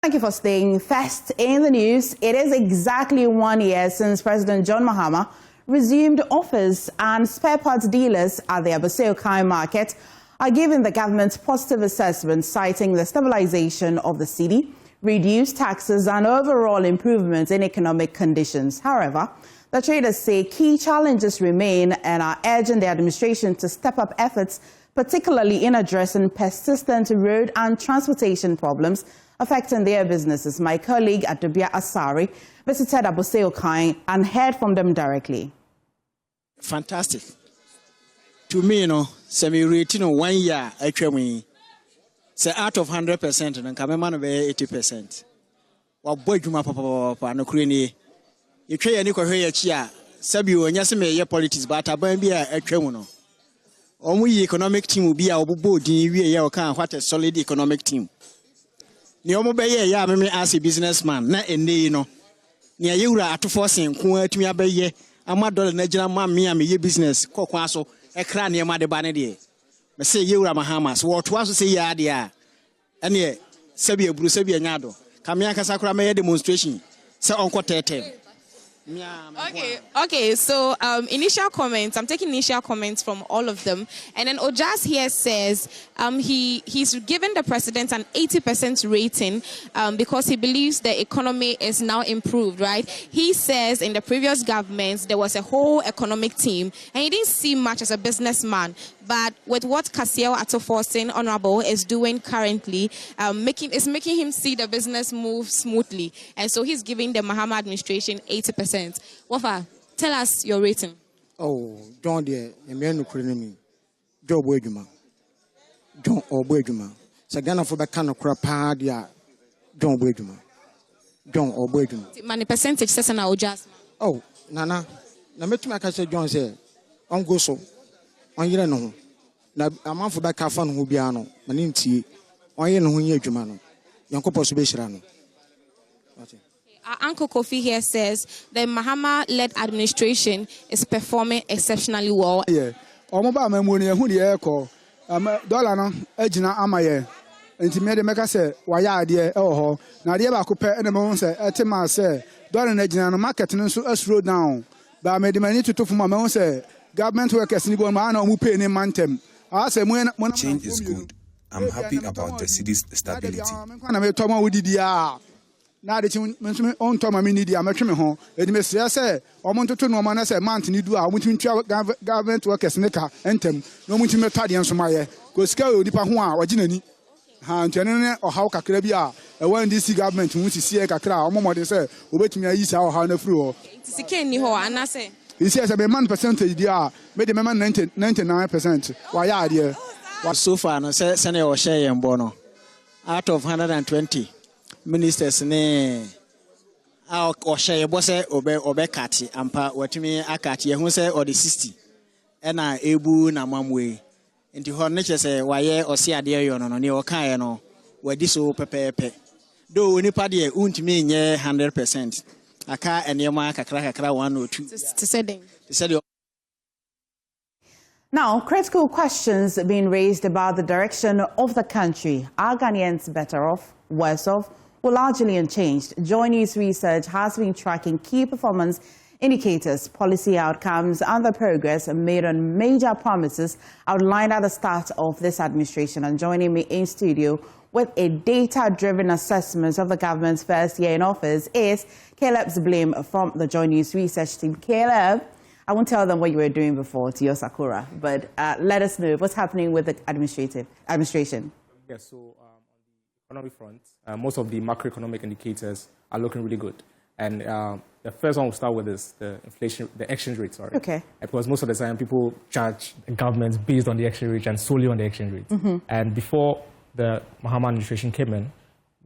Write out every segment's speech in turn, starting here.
Thank you for staying. First in the news, it is exactly 1 year since President John Mahama resumed office, and spare parts dealers at the Agyei market are giving the government positive assessment, citing the stabilization of the city, reduced taxes and overall improvements in economic conditions. However, the traders say key challenges remain and are urging the administration to step up efforts, particularly in addressing persistent road and transportation problems affecting their businesses. My colleague Adobia Asari visited Agyei and heard from them directly. Fantastic. To me, semi-rating 1 year, actually, say out of 100%, and come be 80%. What boy you papa no kreni. You try any here chia. Sabi when you say politics, but I be a no. Omu economic team will be our board. We can what a solid economic team. Ni omo be ya me as a businessman na ene no ni ayewura atoforcing ko atumi abaye amadol na gina ma me am ye business kokwa so e kra ne ma de ba ne de me say yewura Mahamas wo to aso say ya de a ene sabi aburu sabi anyado kame akasa kra me demonstration say onko tete. Okay. So initial comments. I'm taking initial comments from all of them, and then Ojas here says he's given the president an 80% rating because he believes the economy is now improved. Right? He says in the previous governments there was a whole economic team, and he didn't see much as a businessman. But with what Kasiel Atoforsen Honorable is doing currently, making him see the business move smoothly, and so he's giving the Mahama administration 80%. Wafa, tell us your rating. Oh, John, dear, a man who couldn't mean. Joe Boyduma. John or Boyduma. Sagana for the kind of crap, John Boyduma. John or Boyduma. Many percentage says an Ojas. Oh, Nana. Now, make my cousin John say, on go so. On your no. Now, a month for that Cafan who be ano, Maninti, on your no Jumano. Yanko Possibility. Uncle Kofi here says the Mahama-led administration is performing exceptionally well. Yeah, Omoba Memoni, who the echo, Dolana, Ejina Amaye, and to me the Mecca say, why are dear, oh, now the Abacope and the Monse, Etima say, Dolan Ejina market and so us road down. But I made the money to talk for my Monse, government workers in Iguana who pay in Mantem. I say, when change is good. I'm happy about the city's stability. Now the on Toma Mini, I'm a trim home. It may say, I want to know man as a man to do. I want to government workers Nika entem. No want to meet Tadian Somalia. Go scale the Pahua or Ginny. Han General or how Kakrabia. I want this government to see a Kakra. Or more they say, wait me a year or how the flu. It's a Kenny ho, and I say. He says a man percentage, dear, made the man 99%. Why are dear? So far, no say Senate or Shay and Bono. Out of 120. Ministers ne a ohye bose obekati ampa watumi akati ehun se or the 60 na ebu na mamwe nti ho ne chese waye ose ade yo no ne o kan ye no wadi so pepepe do nipa de untimi nye 100% aka enema kakra 1 or 2 to say. Now, critical questions are being raised about the direction of the country. Are Ghanaians better off, worse off, or largely unchanged? JoyNews research has been tracking key performance indicators, policy outcomes, and the progress made on major promises outlined at the start of this administration. And joining me in studio with a data-driven assessment of the government's first year in office is Caleb Blame from the JoyNews research team. Caleb, I won't tell them what you were doing before to your Sakura, but let us know what's happening with the administration. Yes, so on the economic front, most of the macroeconomic indicators are looking really good. And the first one we'll start with is the exchange rate, sorry. Okay. Because most of the time people charge the government based on the exchange rate and solely on the exchange rate. Mm-hmm. And before the Mahama administration came in,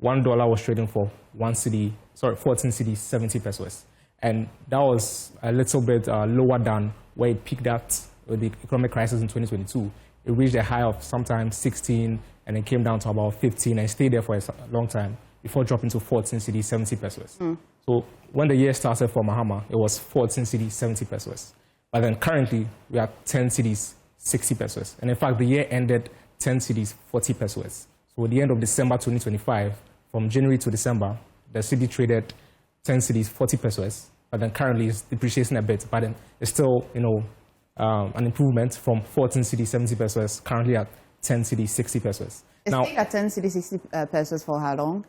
$1 was trading for 14 cedis, 70 pesos. And that was a little bit lower than where it peaked at with the economic crisis in 2022. It reached a high of sometimes 16 and it came down to about 15 and stayed there for a long time before dropping to 14 cedis, 70 pesos. Mm. So when the year started for Mahama, it was 14 cedis, 70 pesos. But then currently, we are 10 cedis, 60 pesos. And in fact, the year ended 10 cedis, 40 pesos. So at the end of December 2025, from January to December, the cedi traded 10 cedis, 40 pesos, but then currently it's depreciating a bit, but then it's still, an improvement from 14 cedi, 70 pesos, currently at 10 cedi, 60 pesos. It's stayed at 10 cedi, 60 pesos for how long?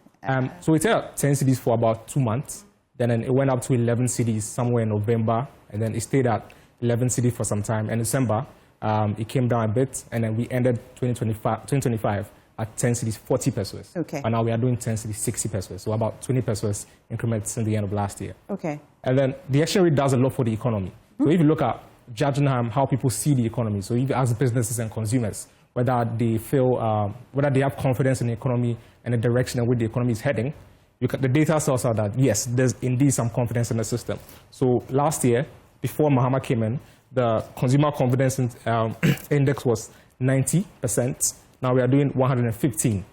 So it stayed at 10 cedis for about 2 months. Then it went up to 11 cedis somewhere in November, and then it stayed at 11 cedis for some time. In December, it came down a bit, and then we ended 2025 at 10 cedis, 40 pesos. Okay. And now we are doing 10 cedis, 60 pesos, so about 20 pesos increments since the end of last year. Okay. And then the exchange rate does a lot for the economy. So if you look at judging how people see the economy, so if you ask businesses and consumers whether they feel, whether they have confidence in the economy and the direction in which the economy is heading, the data tells us that, yes, there's indeed some confidence in the system. So last year, before Mahama came in, the consumer confidence index was 90%. Now we are doing 115.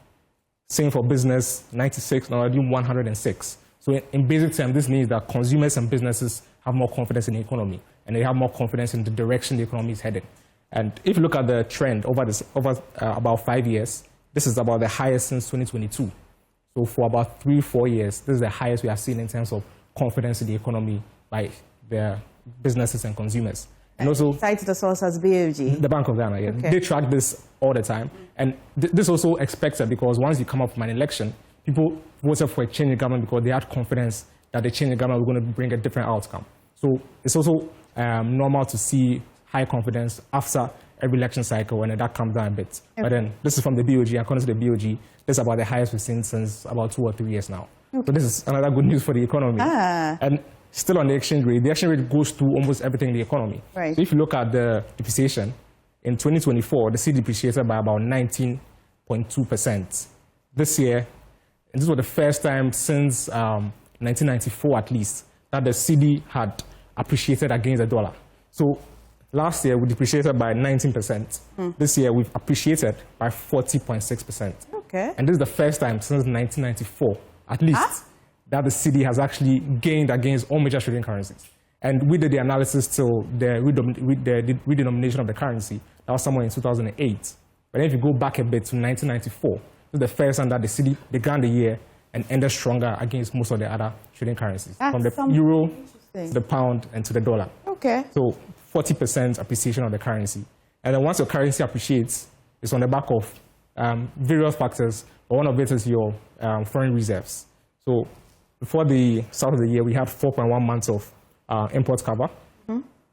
Same for business, 96. Now we're doing 106. So in basic terms, this means that consumers and businesses have more confidence in the economy, and they have more confidence in the direction the economy is heading. And if you look at the trend over about 5 years, this is about the highest since 2022. So for about 3-4 years, this is the highest we have seen in terms of confidence in the economy by the businesses and consumers. And also, cited the source as BOG. The Bank of Ghana, yeah. Okay. They track this all the time. And this also expected, because once you come up from an election, people voted for a change in government because they had confidence that the change in government was going to bring a different outcome. So it's also normal to see high confidence after every election cycle, and that comes down a bit. Okay. But then this is from the BOG. According to the BOG, this is about the highest we've seen since about 2 or 3 years now. Okay. So this is another good news for the economy. And still on the exchange rate goes through almost everything in the economy. Right. So if you look at the depreciation, in 2024, the cedi depreciated by about 19.2%. This year, and this was the first time since 1994 at least, that the cedi had appreciated against the dollar. So last year, we depreciated by 19%. This year, we've appreciated by 40.6%. Okay. And this is the first time since 1994, at least, that the cedi has actually gained against all major trading currencies. And we did the analysis till the redenomination of the currency. That was somewhere in 2008. But then if you go back a bit to 1994, this is the first time that the cedi began the year and ended stronger against most of the other trading currencies. From the euro to the pound and to the dollar. Okay. So 40% appreciation of the currency. And then once your currency appreciates, it's on the back of various factors, but one of it is your foreign reserves. So before the start of the year, we had 4.1 months of import cover.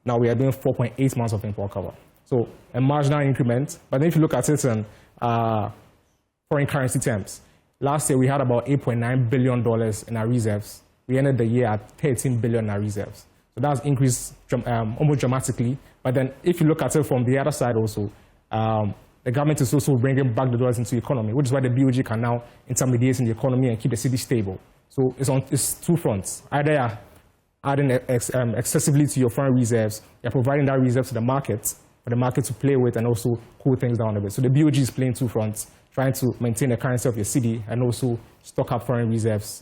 Now we are doing 4.8 months of import cover. So a marginal increment. But then if you look at it in foreign currency terms, last year we had about $8.9 billion in our reserves. We ended the year at 13 billion in our reserves. So that's increased almost dramatically. But then if you look at it from the other side also, the government is also bringing back the dollars into the economy, which is why the BOG can now intermediate in the economy and keep the cedi stable. So it's two fronts. Either you're adding excessively to your foreign reserves, you're providing that reserve to the market for the market to play with and also cool things down a bit. So the BOG is playing two fronts, trying to maintain the currency of your cedi and also stock up foreign reserves,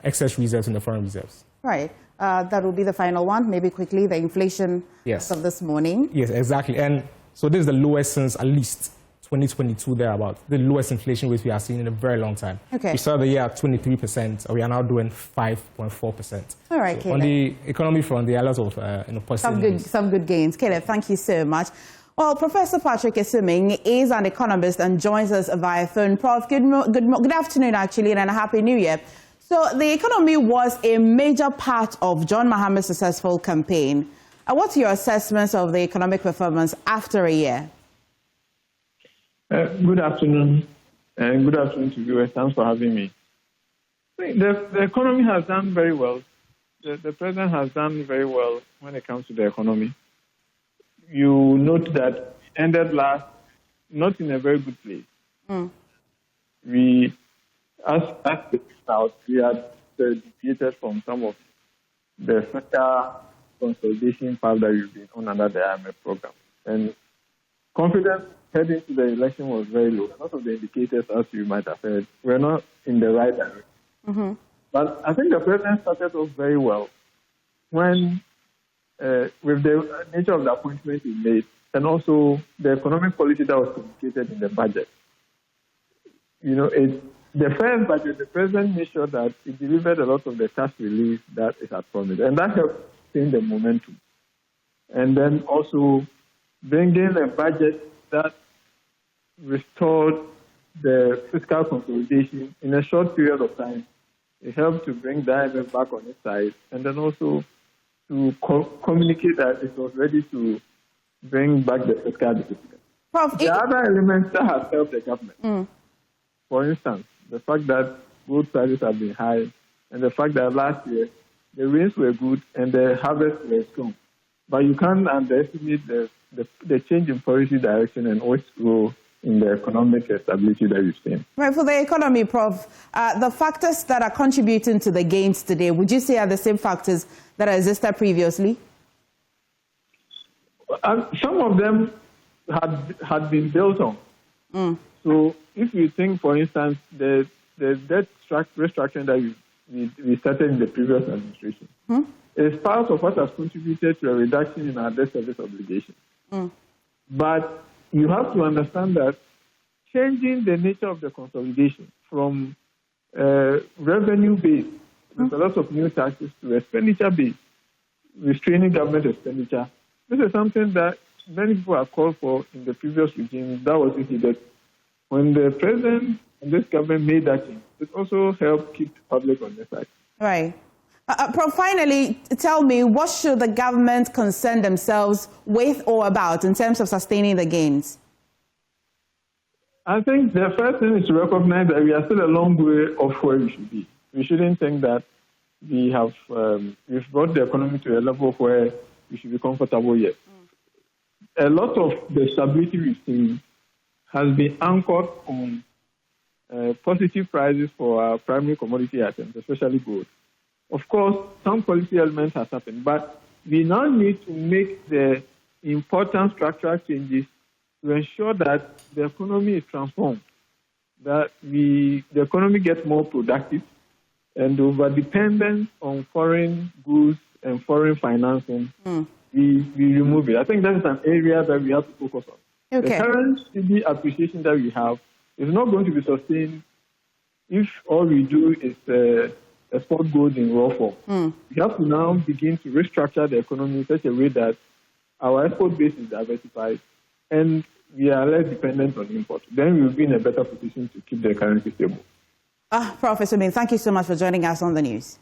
excess reserves in the foreign reserves. Right. That will be the final one. Maybe quickly, the inflation of this morning. Yes, exactly. And so this is the lowest since at least 2022 thereabout, the lowest inflation rate we have seen in a very long time. Okay. We started the year at 23%, we are now doing 5.4%. All right, so on the economy front, there are lots of positive some good gains. Caleb, thank you so much. Well, Professor Patrick Esuming is an economist and joins us via phone. Prof, good afternoon, actually, and a happy new year. So the economy was a major part of John Mahama's successful campaign. What's your assessment of the economic performance after a year? Good afternoon, and good afternoon to viewers. Thanks for having me. The economy has done very well. The president has done very well when it comes to the economy. You note that ended last not in a very good place. We, as out, we had deviated from some of the fiscal consolidation path that we've been on under the IMF program. And confidence heading to the election was very low. A lot of the indicators, as you might have heard, were not in the right direction. But I think the president started off very well when, with the nature of the appointment he made, and also the economic policy that was communicated in the budget. You know, it the first budget, the president made sure that he delivered a lot of the tax relief that it had promised, and that helped sustain the momentum. And then also bringing a budget that restored the fiscal consolidation in a short period of time. It helped to bring the IMF back on its side, and then also to communicate that it was ready to bring back the fiscal discipline. The other elements that have helped the government, for instance, the fact that gold prices have been high, and the fact that last year the rains were good and the harvest were strong. But you can't underestimate the change in policy direction and its role in the economic stability that we've seen. Right, for the economy, Prof, the factors that are contributing to the gains today, would you say are the same factors that existed previously? Some of them had been built on. So if you think, for instance, the debt restructuring that we started in the previous administration is part of what has contributed to a reduction in our debt service obligations. But you have to understand that changing the nature of the consolidation from revenue-based, with a lot of new taxes, to expenditure-based, restraining government expenditure, this is something that many people have called for in the previous regime. That was needed. When the president and this government made that change, it also helped keep the public on their side. Right. Prof, finally, tell me, what should the government concern themselves with or about in terms of sustaining the gains? I think the first thing is to recognize that we are still a long way off where we should be. We shouldn't think that we've brought the economy to a level where we should be comfortable yet. A lot of the stability we've seen has been anchored on positive prices for our primary commodity items, especially gold. Of course, some policy elements have happened, but we now need to make the important structural changes to ensure that the economy is transformed, that the economy gets more productive, and over-dependence on foreign goods and foreign financing, we remove it. I think that is an area that we have to focus on. Okay. The current CD appreciation that we have is not going to be sustained if all we do is export gold in raw form. We have to now begin to restructure the economy in such a way that our export base is diversified and we are less dependent on import. Then we will be in a better position to keep the currency stable. Professor Min, thank you so much for joining us on the news.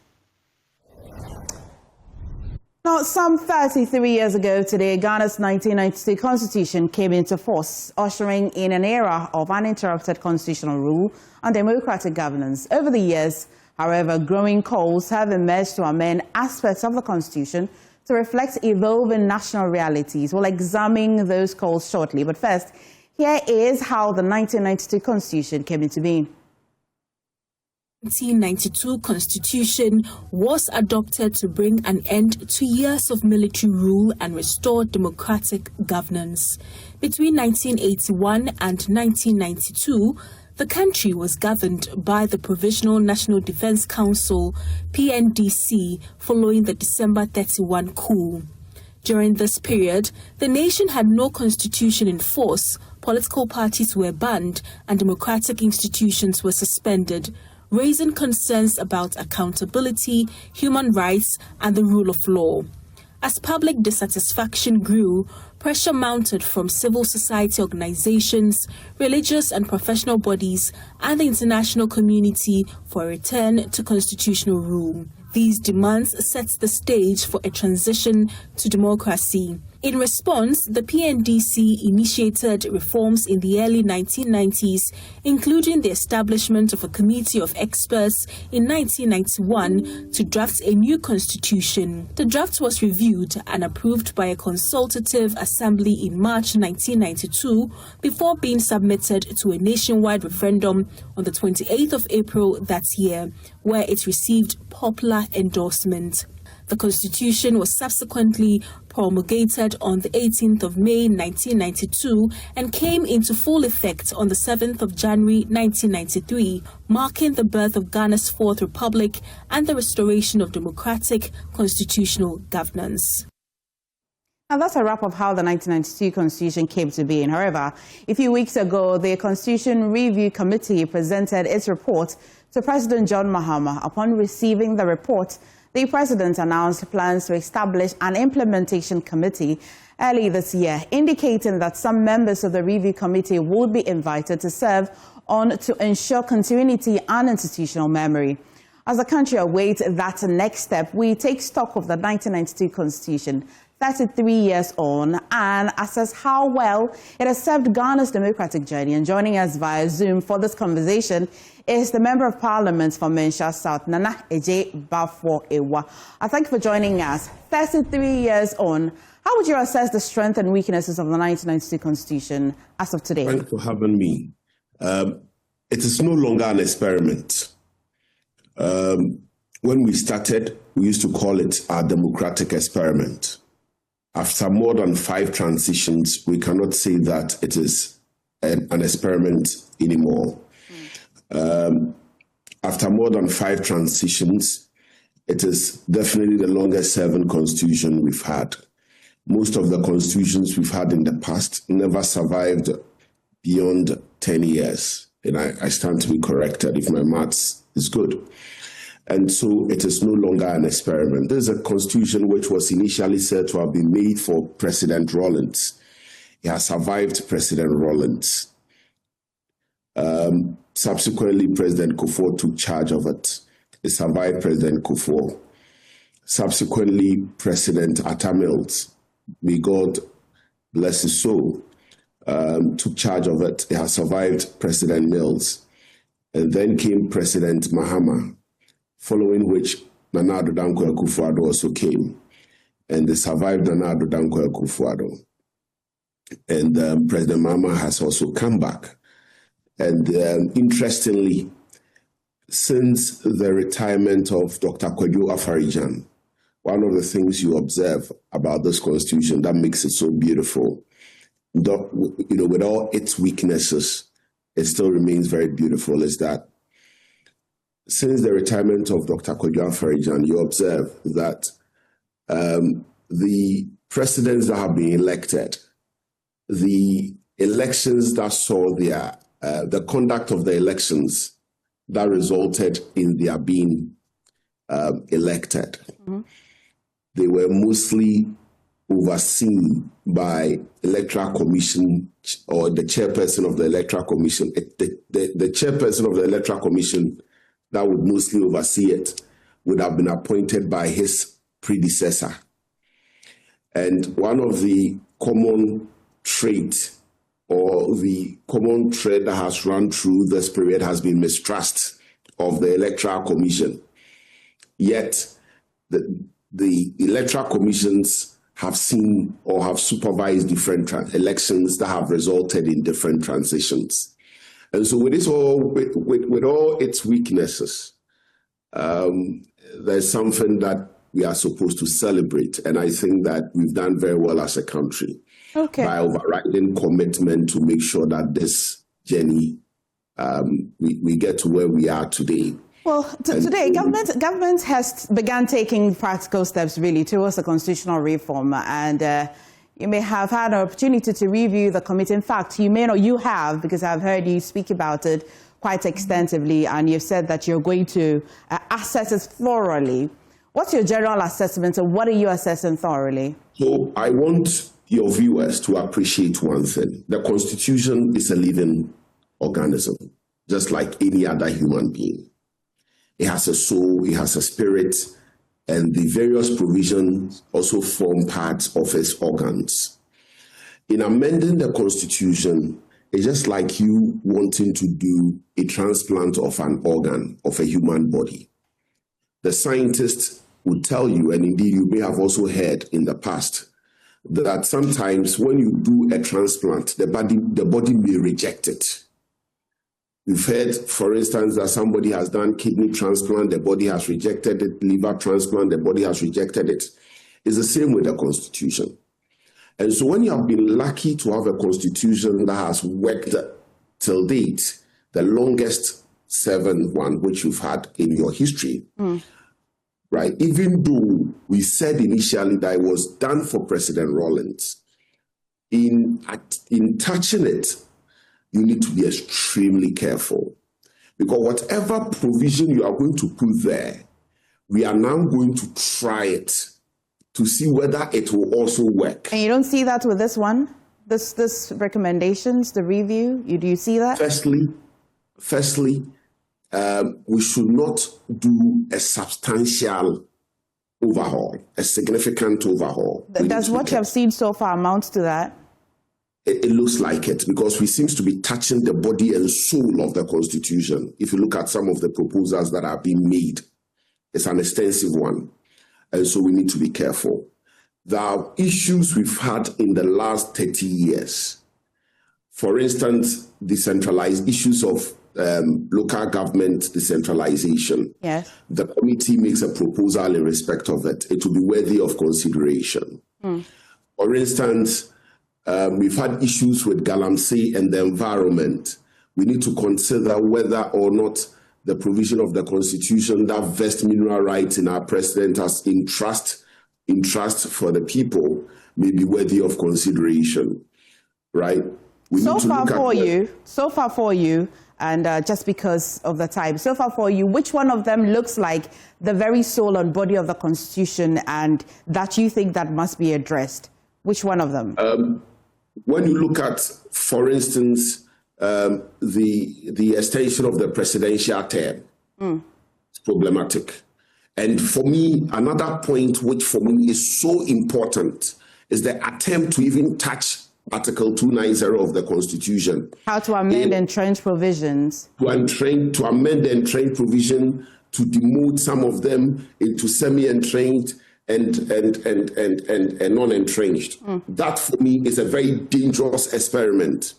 Now, some 33 years ago today, Ghana's 1992 constitution came into force, ushering in an era of uninterrupted constitutional rule and democratic governance. Over the years, however, growing calls have emerged to amend aspects of the constitution to reflect evolving national realities. We'll examine those calls shortly. But first, here is how the 1992 constitution came into being. 1992 constitution was adopted to bring an end to years of military rule and restore democratic governance. Between 1981 and 1992, the country was governed by the Provisional National Defense Council, PNDC, following the December 31 coup. During this period, the nation had no constitution in force, political parties were banned, and democratic institutions were suspended, raising concerns about accountability, human rights, and the rule of law. As public dissatisfaction grew, pressure mounted from civil society organizations, religious and professional bodies, and the international community for a return to constitutional rule. These demands set the stage for a transition to democracy. In response, the PNDC initiated reforms in the early 1990s, including the establishment of a committee of experts in 1991 to draft a new constitution. The draft was reviewed and approved by a consultative assembly in March 1992 before being submitted to a nationwide referendum on the 28th of April that year, where it received popular endorsement. The constitution was subsequently promulgated on the 18th of May 1992 and came into full effect on the 7th of January 1993, marking the birth of Ghana's Fourth Republic and the restoration of democratic constitutional governance. And that's a wrap of how the 1992 Constitution came to be. However, a few weeks ago, the Constitution Review Committee presented its report to President John Mahama. Upon receiving the report, the President announced plans to establish an implementation committee early this year, indicating that some members of the Review Committee would be invited to serve on to ensure continuity and institutional memory. As the country awaits that next step, we take stock of the 1992 Constitution, 33 years on, and assess how well it has served Ghana's democratic journey. And joining us via Zoom for this conversation is the Member of Parliament for Mensha South, Nana Agyei Bafo Ewa. I thank you for joining us. 33 years on, how would you assess the strengths and weaknesses of the 1992 Constitution as of today? Thanks for having me. It is no longer an experiment. When we started, we used to call it our democratic experiment. After more than 5 transitions, we cannot say that it is an experiment anymore. After more than 5 transitions, it is definitely the longest serving constitution we've had. Most of the constitutions we've had in the past never survived beyond 10 years. And I stand to be corrected if my maths is good. And so it is no longer an experiment. There's a constitution which was initially said to have been made for President Rawlings. It has survived President Rawlings. Subsequently, President Kufuor took charge of it. It survived President Kufuor. Subsequently, President Atta Mills, may God bless his soul, took charge of it. It has survived President Mills. And then came President Mahama, following which Nana Addo Dankwa Akufo-Addo also came. And they survived Nana Addo Dankwa Akufo-Addo. And President Mahama has also come back. And interestingly, since the retirement of Dr. Kwadwo Afarijan, one of the things you observe about this constitution that makes it so beautiful, with all its weaknesses, it still remains very beautiful, is that since the retirement of Dr. Kwadwo Afarijan, you observe that the presidents that have been elected, the elections that saw the conduct of the elections that resulted in their being elected, they were mostly overseen by Electoral Commission or the chairperson of the Electoral Commission. The chairperson of the Electoral Commission that would mostly oversee it would have been appointed by his predecessor. And one of the common traits or the common thread that has run through this period has been mistrust of the Electoral Commission. Yet, the Electoral Commissions have seen or have supervised different elections that have resulted in different transitions. And so with all its weaknesses, there's something that we are supposed to celebrate. And I think that we've done very well as a country by overriding commitment to make sure that this journey, we get to where we are today. Well, today, government has begun taking practical steps really towards a constitutional reform, and you may have had an opportunity to review the committee. In fact, you may not, you have, because I've heard you speak about it quite extensively, and you've said that you're going to assess it thoroughly. What's your general assessment, and what are you assessing thoroughly? So I want your viewers to appreciate one thing. The Constitution is a living organism, just like any other human being. It has a soul, it has a spirit, and the various provisions also form parts of its organs. In amending the Constitution, it's just like you wanting to do a transplant of an organ of a human body. The scientists would tell you, and indeed you may have also heard in the past, that sometimes when you do a transplant, the body may reject it. We've heard, for instance, that somebody has done kidney transplant, the body has rejected it, liver transplant, the body has rejected it. It's the same with the Constitution. And so when you have been lucky to have a Constitution that has worked till date, the longest serving one which you've had in your history, right? Even though we said initially that it was done for President Rawlings, in touching it, you need to be extremely careful. Because whatever provision you are going to put there, we are now going to try it to see whether it will also work. And you don't see that with this one? This recommendations, the review? Do you see that? Firstly, we should not do a substantial overhaul, a significant overhaul. Does what you have seen so far amount to that? It looks like it, because we seem to be touching the body and soul of the Constitution. If you look at some of the proposals that are being made, it's an extensive one. And so we need to be careful. There are issues we've had in the last 30 years. For instance, decentralized issues of local government decentralization. Yes. The committee makes a proposal in respect of it. It will be worthy of consideration. For instance, we've had issues with Galamsey and the environment. We need to consider whether or not the provision of the Constitution that vests mineral rights in our president as in trust for the people may be worthy of consideration, right? So far for you, and just because of the time, so far for you, which one of them looks like the very soul and body of the Constitution and that you think that must be addressed? Which one of them? When you look at, for instance, the extension of the presidential term, it's problematic. And for me, another point which for me is so important is the attempt to even touch Article 290 of the Constitution. How to amend entrenched provisions. To amend the entrenched provision, to demote some of them into semi-entrenched and non-entrenched. That for me is a very dangerous experiment,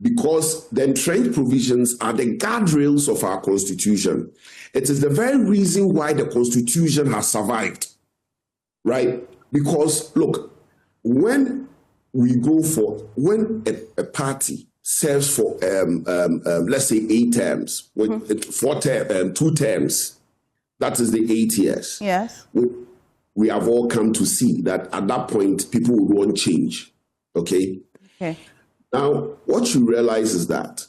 because the entrenched provisions are the guardrails of our Constitution. It is the very reason why the Constitution has survived, right? Because look, when a party serves for let's say 8 terms, 2 terms, that is the 8 years. Yes. We have all come to see that at that point, people would want change, okay? Okay. Now, what you realize is that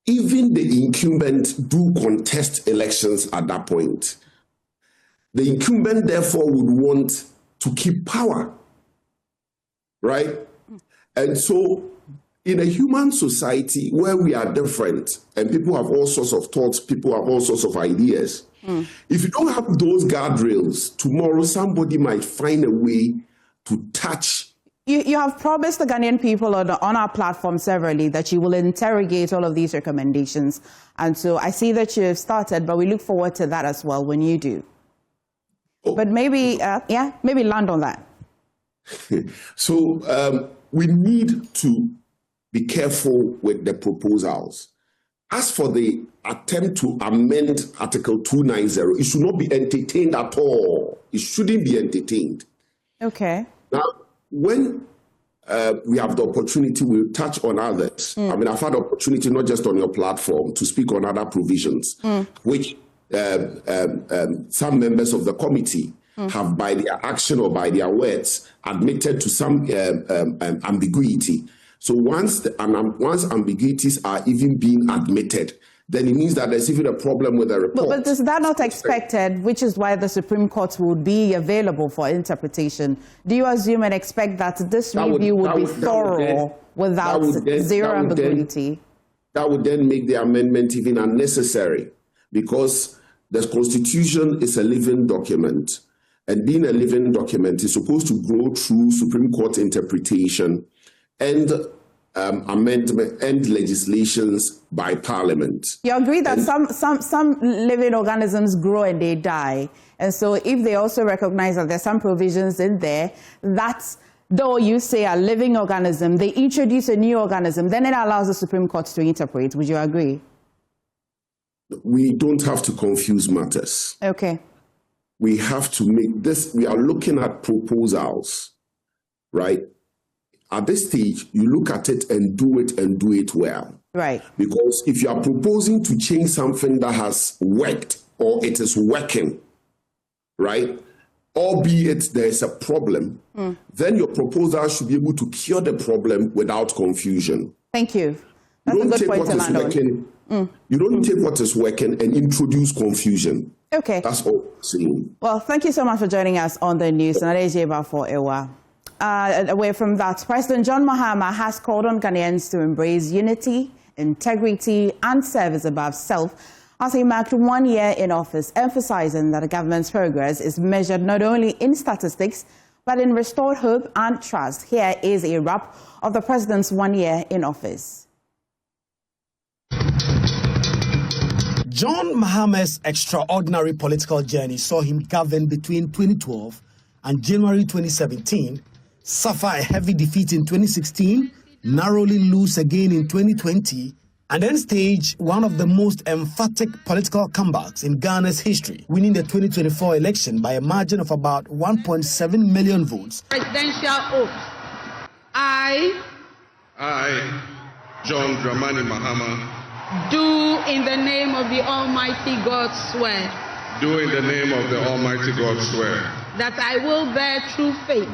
even the incumbent do contest elections at that point. The incumbent, therefore, would want to keep power, right? And so, in a human society where we are different and people have all sorts of thoughts, people have all sorts of ideas, if you don't have those guardrails, tomorrow somebody might find a way to touch. You have promised the Ghanaian people on our platform severally that you will interrogate all of these recommendations. And so I see that you have started, but we look forward to that as well when you do. But maybe, maybe land on that. So we need to be careful with the proposals. As for the attempt to amend Article 290, it should not be entertained at all. It shouldn't be entertained. Okay. Now, when we have the opportunity, we'll touch on others. I mean, I've had the opportunity not just on your platform to speak on other provisions, which some members of the committee have, by their action or by their words, admitted to some ambiguity. So once ambiguities are even being admitted, then it means that there's even a problem with the report. But is that not expected, which is why the Supreme Court would be available for interpretation? Do you assume and expect that this review would be thorough without zero ambiguity? That would then make the amendment even unnecessary, because the Constitution is a living document. And being a living document is supposed to go through Supreme Court interpretation and amendment and legislations by Parliament. You agree that some living organisms grow and they die. And so if they also recognize that there's some provisions in there that, though you say a living organism, they introduce a new organism, then it allows the Supreme Court to interpret. Would you agree? We don't have to confuse matters. Okay. We have to make this, we are looking at proposals, right? At this stage, you look at it and do it well. Right. Because if you are proposing to change something that has worked or it is working, right? Albeit there is a problem, then your proposal should be able to cure the problem without confusion. Thank you. That's a good point to land on. You don't take what is working and introduce confusion. Okay. That's all I'm saying. Well, thank you so much for joining us on the news. Away from that, President John Mahama has called on Ghanaians to embrace unity, integrity, and service above self as he marked 1 year in office, emphasizing that the government's progress is measured not only in statistics, but in restored hope and trust. Here is a wrap of the president's 1 year in office. John Mahama's extraordinary political journey saw him govern between 2012 and January 2017, suffer a heavy defeat in 2016, narrowly lose again in 2020, and then stage one of the most emphatic political comebacks in Ghana's history, winning the 2024 election by a margin of about 1.7 million votes. Presidential oath. I, John Dramani Mahama, do in the name of the Almighty God swear. Do in the name of the Almighty God swear. That I will bear true faith.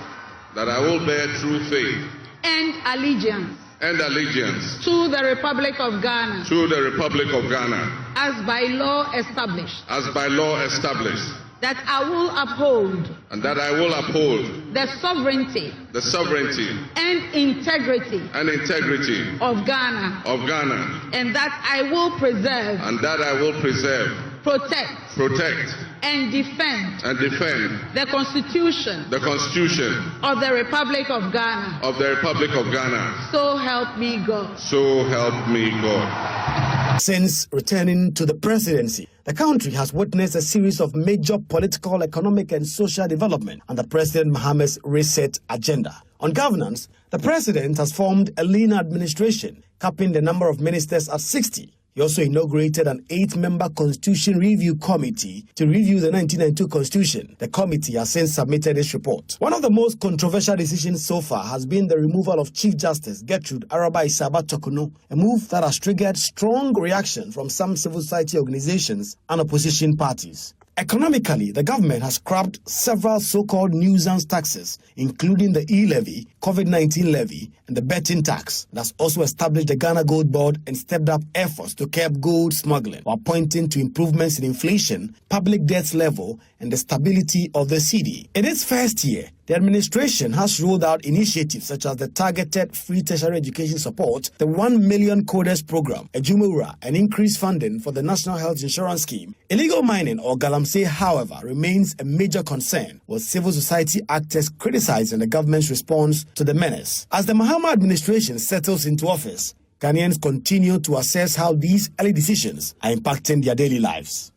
That I will bear true faith. And allegiance. And allegiance. To the Republic of Ghana. To the Republic of Ghana. As by law established. As by law established. That I will uphold. And that I will uphold. The sovereignty. The sovereignty. And integrity. And integrity. Of Ghana. Of Ghana. And that I will preserve. And that I will preserve. Protect. Protect. And defend. And defend. The Constitution. The Constitution. Of the Republic of Ghana. Of the Republic of Ghana. So help me God. So help me God. Since returning to the presidency, the country has witnessed a series of major political, economic, and social development under President Mahama's reset agenda. On governance, the president has formed a lean administration, capping the number of ministers at 60. He also inaugurated an 8-member Constitution Review Committee to review the 1992 Constitution. The committee has since submitted its report. One of the most controversial decisions so far has been the removal of Chief Justice Gertrude Araba Isaba Tokuno, a move that has triggered strong reaction from some civil society organizations and opposition parties. Economically, the government has scrapped several so-called nuisance taxes, including the e-levy, COVID-19 levy, and the betting tax. It has also established the Ghana Gold Board and stepped up efforts to curb gold smuggling, while pointing to improvements in inflation, public debt level, and the stability of the cedi. In its first year, the administration has rolled out initiatives such as the targeted free tertiary education support, the 1 million coders program, Ejumura, and increased funding for the National Health Insurance Scheme. Illegal mining, or galamsey, however, remains a major concern, with civil society actors criticizing the government's response to the menace. As the Mahama administration settles into office, Ghanaians continue to assess how these early decisions are impacting their daily lives.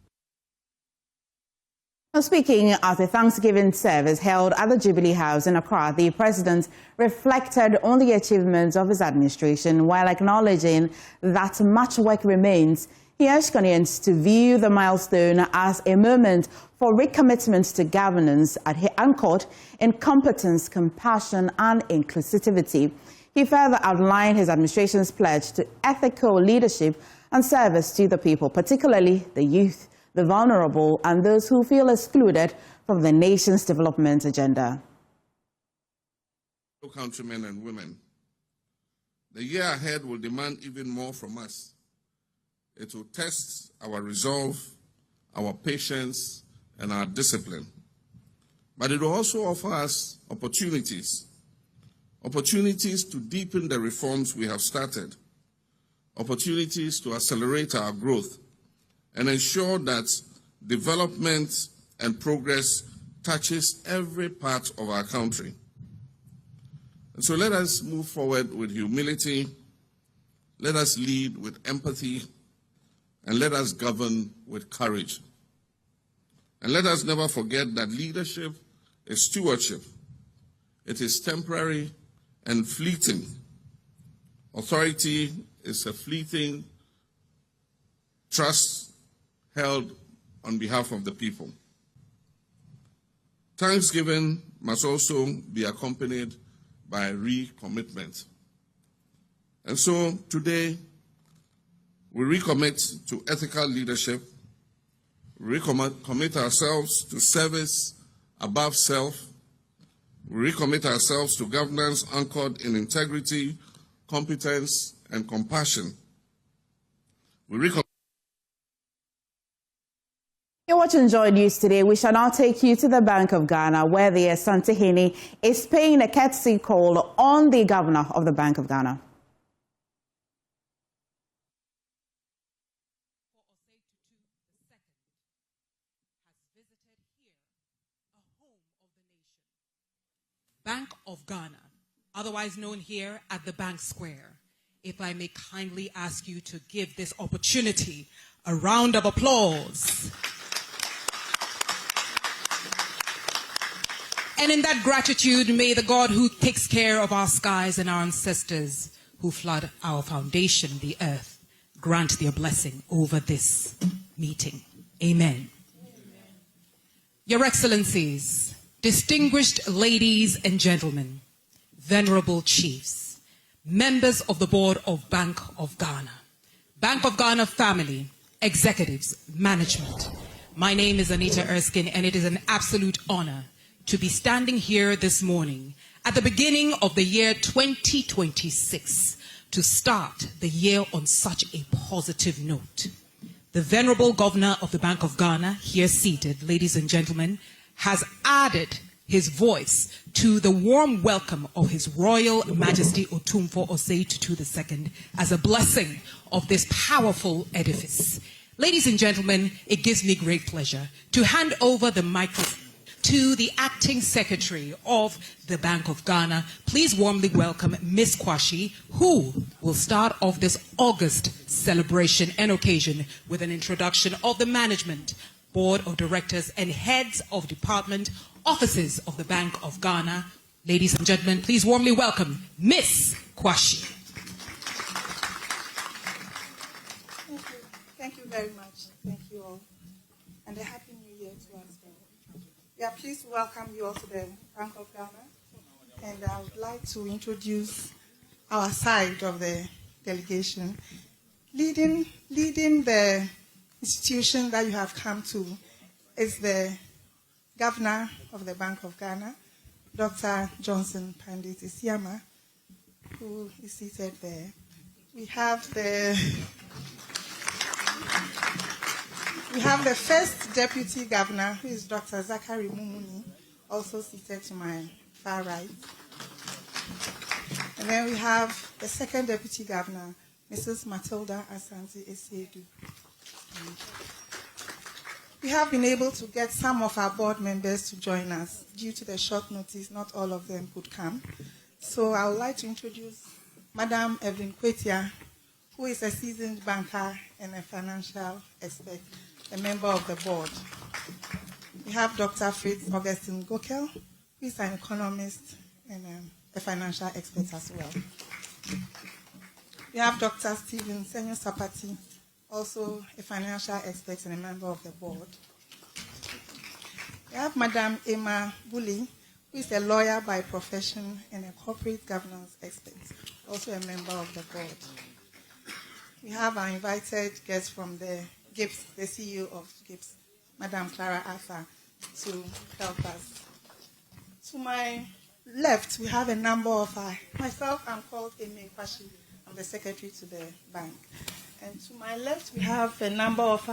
Speaking at a Thanksgiving service held at the Jubilee House in Accra, the president reflected on the achievements of his administration while acknowledging that much work remains. He urged Ghanaians to view the milestone as a moment for recommitment to governance anchored in competence, compassion, and inclusivity. He further outlined his administration's pledge to ethical leadership and service to the people, particularly the youth, the vulnerable, and those who feel excluded from the nation's development agenda. Countrymen and women, the year ahead will demand even more from us. It will test our resolve, our patience, and our discipline. But it will also offer us opportunities to deepen the reforms we have started, opportunities to accelerate our growth, and ensure that development and progress touches every part of our country. And so let us move forward with humility, let us lead with empathy, and let us govern with courage. And let us never forget that leadership is stewardship. It is temporary and fleeting. Authority is a fleeting trust held on behalf of the people. Thanksgiving must also be accompanied by recommitment. And so today, we recommit to ethical leadership, We recommit ourselves to service above self. We recommit ourselves to governance anchored in integrity, competence, and compassion. You're watching Joy News Today. We shall now take you to the Bank of Ghana, where the Asantehene is paying a courtesy call on the governor of the Bank of Ghana. Bank of Ghana, otherwise known here at the Bank Square. If I may kindly ask you to give this opportunity a round of applause. And in that gratitude, may the God who takes care of our skies and our ancestors who flood our foundation, the earth, grant their blessing over this meeting. Amen. Your Excellencies, distinguished ladies and gentlemen, venerable chiefs, members of the board of Bank of Ghana family, executives, management. My name is Anita Erskine, and it is an absolute honor to be standing here this morning at the beginning of the year 2026 to start the year on such a positive note. The venerable governor of the Bank of Ghana, here seated, ladies and gentlemen, has added his voice to the warm welcome of His Royal Majesty Otumfuo Osei Tutu II as a blessing of this powerful edifice. Ladies and gentlemen, it gives me great pleasure to hand over the microphone to the Acting Secretary of the Bank of Ghana. Please warmly welcome Ms. Kwashi, who will start off this August celebration and occasion with an introduction of the management, board of directors, and heads of department offices of the Bank of Ghana. Ladies and gentlemen, please warmly welcome Ms. Kwashi. Thank you very much. Thank you all. And a happy new year to us. We are pleased to welcome you all to the Bank of Ghana. And I would like to introduce our side of the delegation. Leading the institution that you have come to is the Governor of the Bank of Ghana, Dr. Johnson Pandit Isiama, who is seated there. We have the first Deputy Governor, who is Dr. Zachary Mumuni, also seated to my far right. And then we have the second Deputy Governor, Mrs. Matilda Asante Esiedu. We have been able to get some of our board members to join us. Due to the short notice, not all of them could come. So I would like to introduce Madam Evelyn Kwetia, who is a seasoned banker and a financial expert, a member of the board. We have Dr. Fritz Augustine Gokel, who is an economist and a financial expert as well. We have Dr. Stephen Senyo Sapati, also a financial expert and a member of the board. We have Madam Emma Bully, who is a lawyer by profession and a corporate governance expert, also a member of the board. We have our invited guest from the GIPS, the CEO of GIPS, Madam Clara Arthur, to help us. To my left, we have a number of myself, I'm called Amy Kwashi. I'm the secretary to the bank. And to my left, we have a number of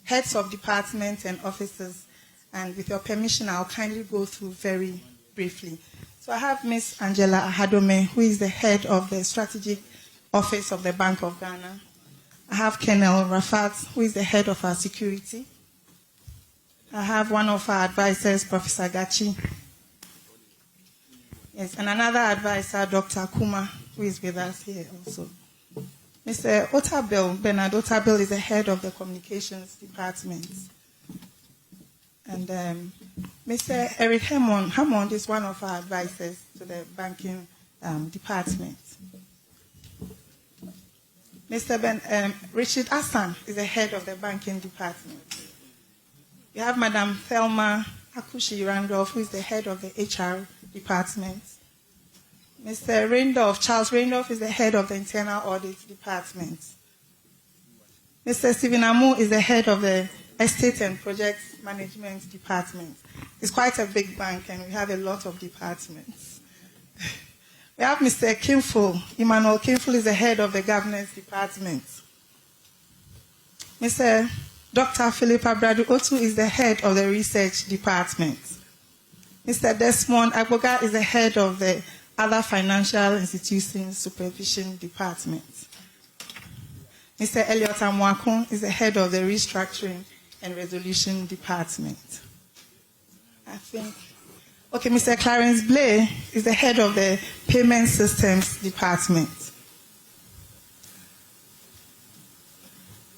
heads of departments and offices. And with your permission, I'll kindly go through very briefly. So I have Ms. Angela Ahadome, who is the head of the strategic office of the Bank of Ghana. I have Colonel Rafat, who is the head of our security. I have one of our advisors, Professor Gachi. Yes, and another advisor, Dr. Kuma, who is with us here also. Mr. Otabil, Bernard Otabil, is the head of the communications department. And Mr. Eric Hammond is one of our advisors to the banking department. Mr. Richard Assan is the head of the banking department. We have Madam Thelma Akushi Randolph, who is the head of the HR department. Mr. Randolph, Charles Randolph, is the head of the internal audit department. Mr. Stephen Amu is the head of the Estate and Project Management Department. It's quite a big bank and we have a lot of departments. We have Mr. Kimful. Emmanuel Kimful is the head of the Governance Department. Mr. Dr. Philip Abradu Otu is the head of the Research Department. Mr. Desmond Agboga is the head of the Other Financial Institutions Supervision Department. Mr. Elliot Amwakun is the head of the Restructuring and Resolution Department. Okay, Mr. Clarence Blay is the head of the Payment Systems Department.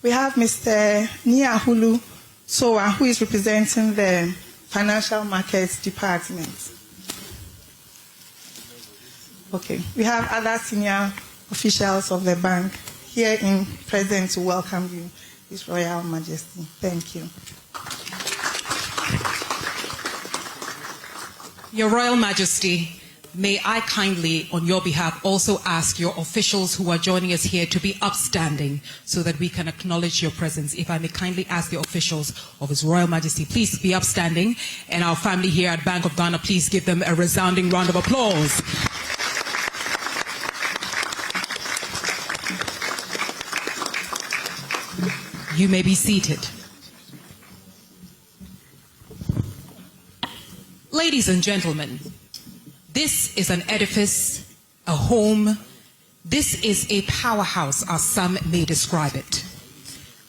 We have Mr. Niahulu Sowa, who is representing the Financial Markets Department. Okay, we have other senior officials of the bank here in present to welcome you, His Royal Majesty. Thank you. Your Royal Majesty, may I kindly, on your behalf, also ask your officials who are joining us here to be upstanding so that we can acknowledge your presence. If I may kindly ask the officials of His Royal Majesty, please be upstanding. And our family here at Bank of Ghana, please give them a resounding round of applause. You may be seated. Ladies and gentlemen, this is an edifice, a home. This is a powerhouse, as some may describe it.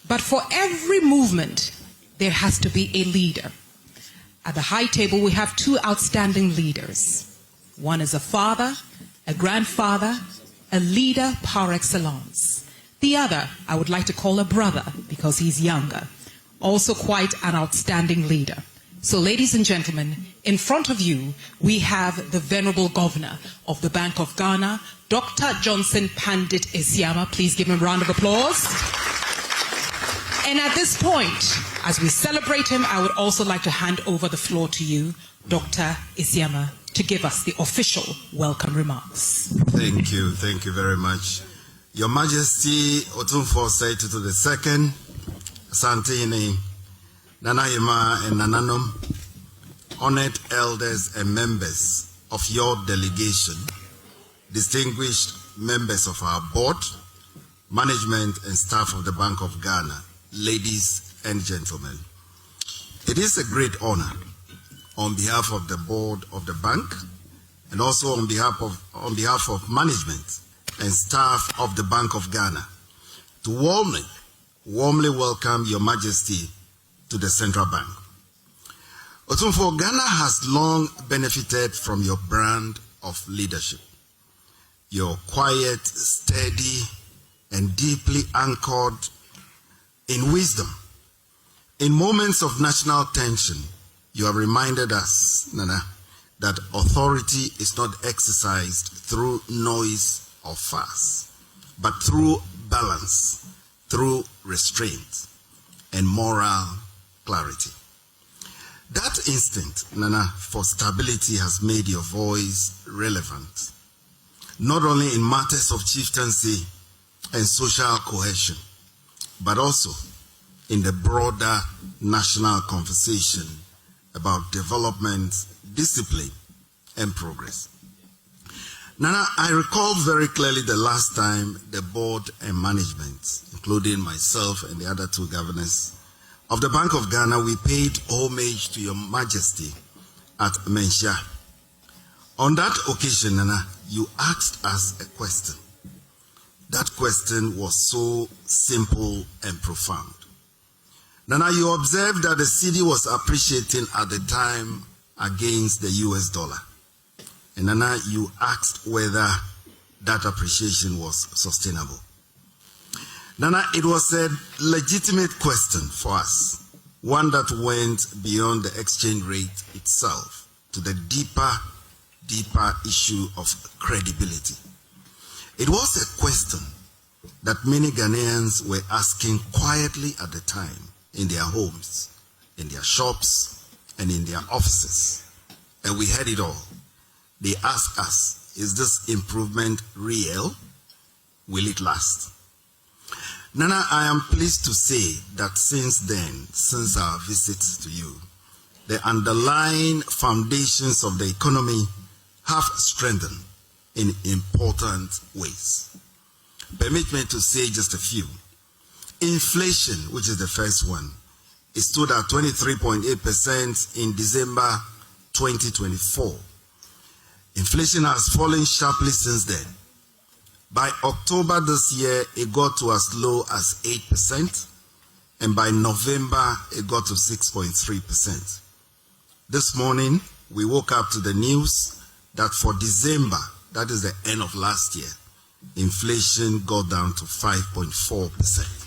But for every movement, there has to be a leader. At the high table, we have two outstanding leaders. One is a father, a grandfather, a leader par excellence. The other, I would like to call a brother because he's younger. Also quite an outstanding leader. So ladies and gentlemen, in front of you, we have the Venerable Governor of the Bank of Ghana, Dr. Johnson Pandit Esiama. Please give him a round of applause. And at this point, as we celebrate him, I would also like to hand over the floor to you, Dr. Esiama, to give us the official welcome remarks. Thank you very much. Your Majesty, Otumfo Saito II, Santini, Nanayima and Nananom, honored elders and members of your delegation, distinguished members of our board, management and staff of the Bank of Ghana, ladies and gentlemen. It is a great honor on behalf of the board of the bank and also on behalf of management and staff of the Bank of Ghana to warmly welcome Your Majesty to the Central Bank. Otumfo, Ghana has long benefited from your brand of leadership. You're quiet, steady, and deeply anchored in wisdom. In moments of national tension, you have reminded us, Nana, that authority is not exercised through noise or fuss, but through balance, through restraint, and moral clarity. That instinct, Nana, for stability has made your voice relevant, not only in matters of chieftaincy and social cohesion, but also in the broader national conversation about development, discipline, and progress. Nana, I recall very clearly the last time the board and management, including myself and the other two governors of the Bank of Ghana, we paid homage to Your Majesty at Menchia. On that occasion, Nana, you asked us a question. That question was so simple and profound. Nana, you observed that the cedi was appreciating at the time against the US dollar. And Nana, you asked whether that appreciation was sustainable. Nana, it was a legitimate question for us, one that went beyond the exchange rate itself to the deeper issue of credibility. It was a question that many Ghanaians were asking quietly at the time in their homes, in their shops, and in their offices. And we heard it all. They asked us, is this improvement real? Will it last? Nana, I am pleased to say that since then, since our visit to you, the underlying foundations of the economy have strengthened in important ways. Permit me to say just a few. Inflation, which is the first one, it stood at 23.8% in December 2024. Inflation has fallen sharply since then. By October this year, it got to as low as 8%, and by November, it got to 6.3%. This morning, we woke up to the news that for December, that is the end of last year, inflation got down to 5.4%.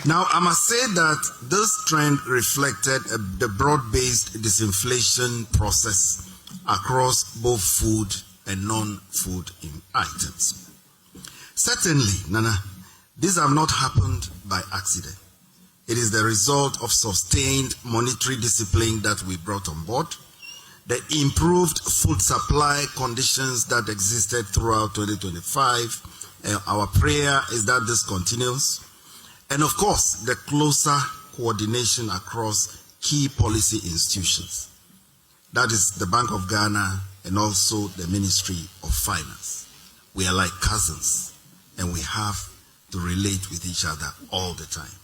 Now, I must say that this trend reflected the broad-based disinflation process across both food and non-food items. Certainly, Nana, these have not happened by accident. It is the result of sustained monetary discipline that we brought on board, the improved food supply conditions that existed throughout 2025. Our prayer is that this continues. And of course, the closer coordination across key policy institutions. That is the Bank of Ghana and also the Ministry of Finance. We are like cousins, and we have to relate with each other all the time.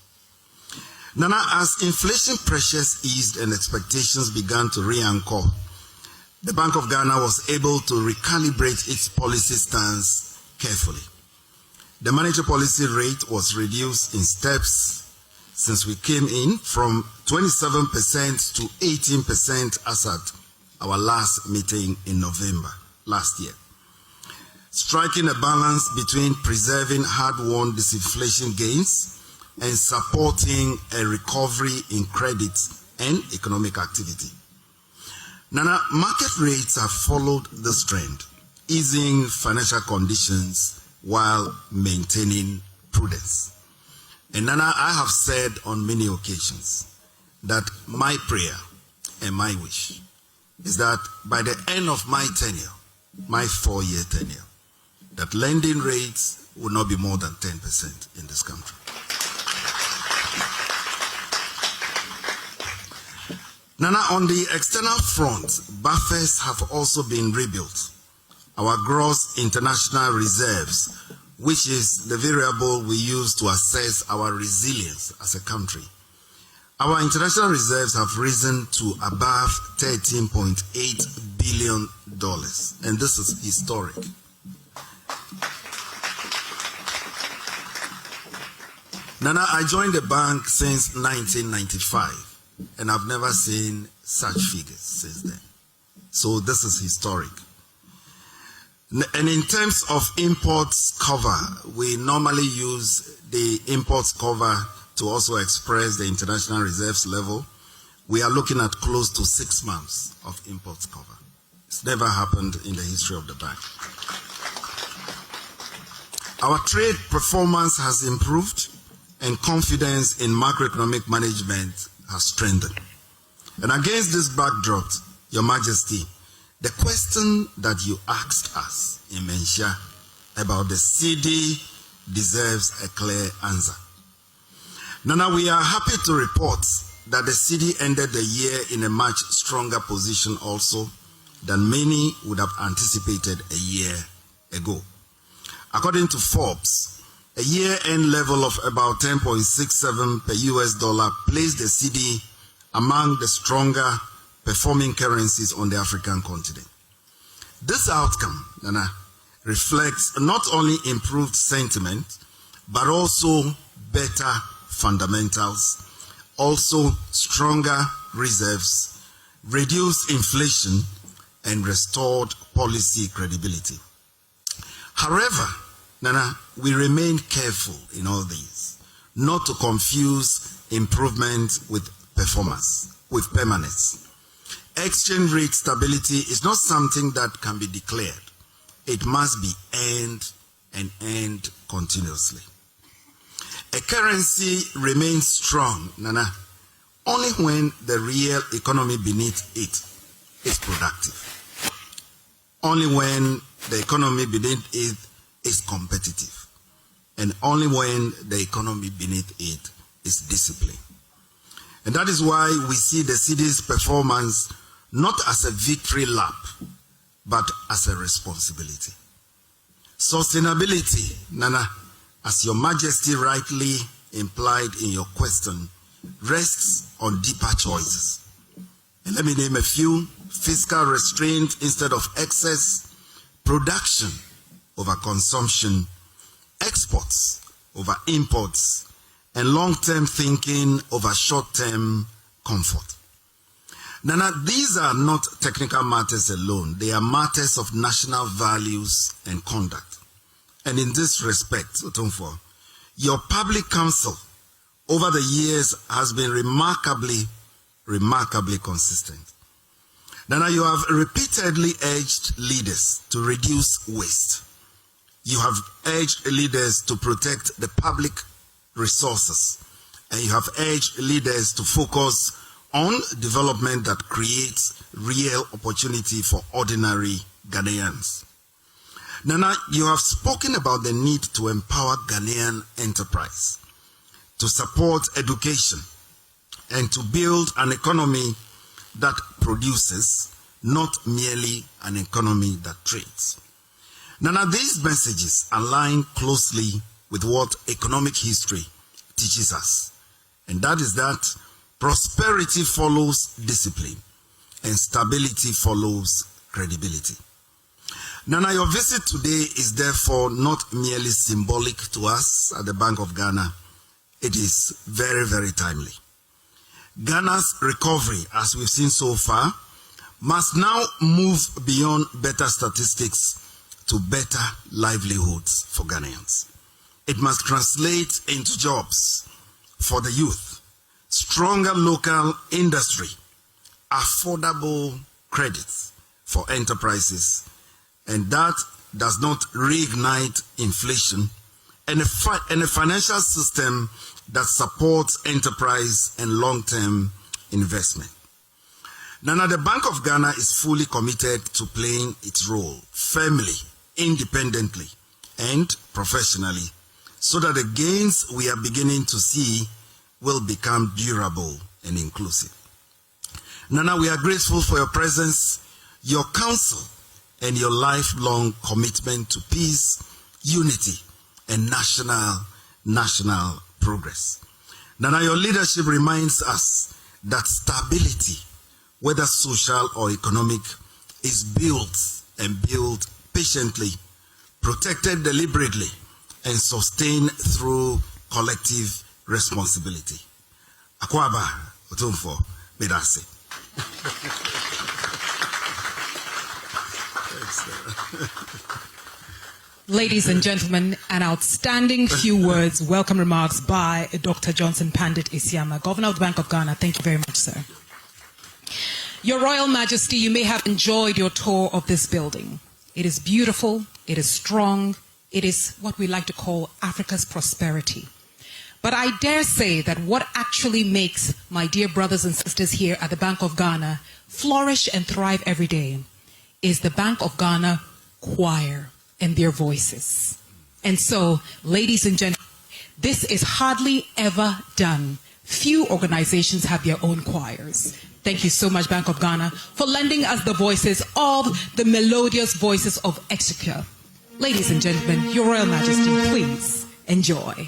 Nana, as inflation pressures eased and expectations began to re-anchor, the Bank of Ghana was able to recalibrate its policy stance carefully. The monetary policy rate was reduced in steps since we came in from 27% to 18% as at our last meeting in November last year, striking a balance between preserving hard-won disinflation gains and supporting a recovery in credit and economic activity. Nana, market rates have followed this trend, easing financial conditions while maintaining prudence. And Nana, I have said on many occasions that my prayer and my wish is that by the end of my tenure, my 4-year tenure, that lending rates will not be more than 10% in this country. Nana, on the external front, buffers have also been rebuilt. Our gross international reserves, which is the variable we use to assess our resilience as a country. Our international reserves have risen to above $13.8 billion, and this is historic. Nana, I joined the bank since 1995, and I've never seen such figures since then. So this is historic. And in terms of imports cover, we normally use the imports cover to also express the international reserves level. We are looking at close to 6 months of imports cover. It's never happened in the history of the bank. Our trade performance has improved, and confidence in macroeconomic management has strengthened. And against this backdrop, Your Majesty, the question that you asked us in Mensha about the CD deserves a clear answer. Nana, we are happy to report that the CD ended the year in a much stronger position also than many would have anticipated a year ago. According to Forbes, a year-end level of about 10.67 per US dollar placed the CD among the stronger performing currencies on the African continent. This outcome, Nana, reflects not only improved sentiment, but also better fundamentals, also stronger reserves, reduced inflation, and restored policy credibility. However, Nana, we remain careful in all these, not to confuse improvement with performance, with permanence. Exchange rate stability is not something that can be declared. It must be earned and earned continuously. A currency remains strong, Nana, only when the real economy beneath it is productive. only when the economy beneath it is competitive, and only when the economy beneath it is disciplined. And that is why we see the city's performance not as a victory lap, but as a responsibility. Sustainability, Nana, as Your Majesty rightly implied in your question, rests on deeper choices. And let me name a few: fiscal restraint instead of excess, production over consumption, exports over imports, and long-term thinking over short-term comfort. Nana, these are not technical matters alone. They are matters of national values and conduct. And in this respect, Otumfuo, your public counsel over the years has been remarkably consistent. Nana, you have repeatedly urged leaders to reduce waste. You have urged leaders to protect the public resources. And you have urged leaders to focus on development that creates real opportunity for ordinary Ghanaians. Nana, you have spoken about the need to empower Ghanaian enterprise, to support education, and to build an economy that produces, not merely an economy that trades. Nana, these messages align closely with what economic history teaches us, and that is that prosperity follows discipline, and stability follows credibility. Nana, your visit today is therefore not merely symbolic to us at the Bank of Ghana. It is very, very timely. Ghana's recovery, as we've seen so far, must now move beyond better statistics to better livelihoods for Ghanaians. It must translate into jobs for the youth, stronger local industry, affordable credits for enterprises, and that does not reignite inflation, and a financial system that supports enterprise and long-term investment. Nana, the Bank of Ghana is fully committed to playing its role firmly, independently, and professionally, so that the gains we are beginning to see will become durable and inclusive. Nana, we are grateful for your presence, your counsel, and your lifelong commitment to peace, unity, and national progress. Nana, your leadership reminds us that stability, whether social or economic, is built patiently, protected deliberately, and sustained through collective responsibility. Akwaba, Otumfuo, Medase. Ladies and gentlemen, an outstanding few words, welcome remarks by Dr. Johnson Pandit Isiama, Governor of the Bank of Ghana. Thank you very much, sir. Your Royal Majesty, you may have enjoyed your tour of this building. It is beautiful, it is strong, it is what we like to call Africa's prosperity. But I dare say that what actually makes my dear brothers and sisters here at the Bank of Ghana flourish and thrive every day is the Bank of Ghana choir and their voices. And so, ladies and gentlemen, this is hardly ever done. Few organizations have their own choirs. Thank you so much, Bank of Ghana, for lending us the voices of the melodious voices of Exchequer. Ladies and gentlemen, Your Royal Majesty, please enjoy.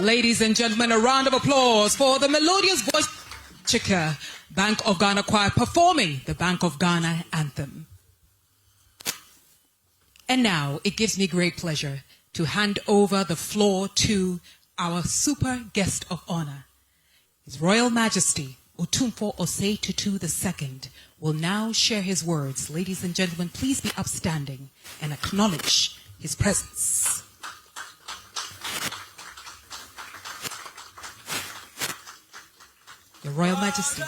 Ladies and gentlemen, a round of applause for the melodious voice Chika Bank of Ghana Choir performing the Bank of Ghana anthem. And now it gives me great pleasure to hand over the floor to our super guest of honor. His Royal Majesty Otumfuo Osei Tutu II will now share his words. Ladies and gentlemen, please be upstanding and acknowledge his presence. Your Royal Majesty.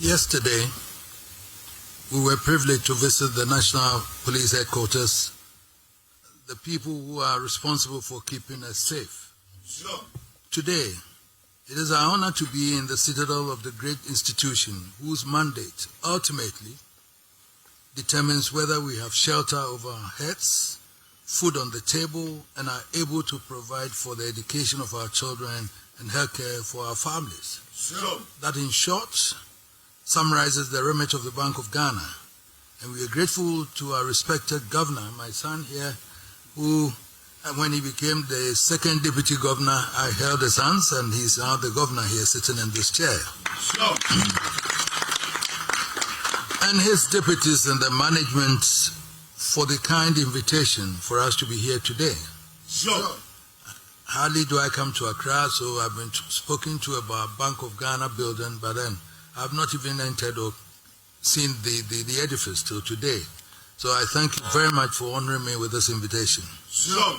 Yesterday, we were privileged to visit the National Police Headquarters, the people who are responsible for keeping us safe. Sure. Today, it is our honor to be in the citadel of the great institution whose mandate ultimately determines whether we have shelter over our heads, food on the table, and are able to provide for the education of our children and healthcare for our families. Sure. That, in short, summarizes the remit of the Bank of Ghana. And we are grateful to our respected governor, my son here, who, when he became the second deputy governor, I held his hands, and he's now the governor here sitting in this chair. Sure. And his deputies and the management for the kind invitation for us to be here today. Sure. Hardly do I come to Accra, so I've been spoken to about Bank of Ghana building, but then I've not even entered or seen the edifice till today. So I thank you very much for honoring me with this invitation. Sure.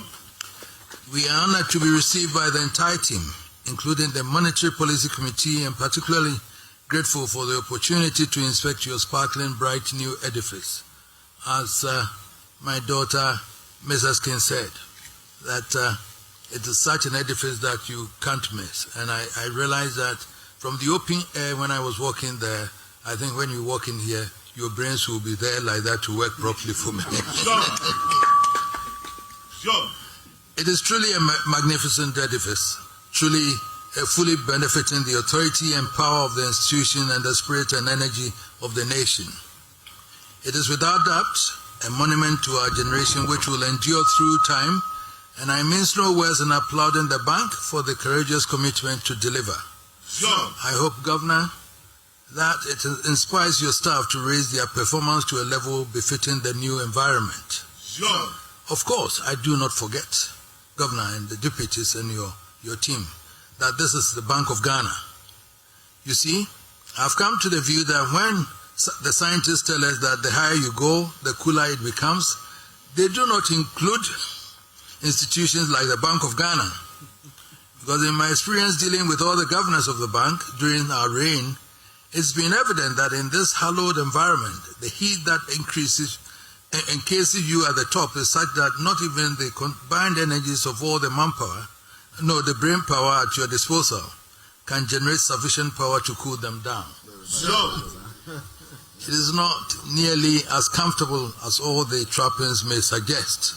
We are honored to be received by the entire team, including the Monetary Policy Committee, and particularly grateful for the opportunity to inspect your sparkling, bright new edifice. As my daughter, Mrs. King, said, that it is such an edifice that you can't miss. And I realized that from the open air when I was walking there, I think when you walk in here, your brains will be there like that to work properly for me. Sure. Sure. It is truly a magnificent edifice, truly fully benefiting the authority and power of the institution and the spirit and energy of the nation. It is without doubt a monument to our generation which will endure through time, and I mince no words in applauding the bank for the courageous commitment to deliver. Sure. I hope, Governor, that it inspires your staff to raise their performance to a level befitting the new environment. Sure. Of course, I do not forget, Governor and the deputies and your team, that this is the Bank of Ghana. You see, I've come to the view that when the scientists tell us that the higher you go, the cooler it becomes, they do not include institutions like the Bank of Ghana. Because in my experience dealing with all the governors of the bank during our reign, it's been evident that in this hallowed environment, the heat that increases encases you at the top is such that not even the combined energies of all the manpower, no, the brain power at your disposal, can generate sufficient power to cool them down. Sure. It is not nearly as comfortable as all the trappings may suggest.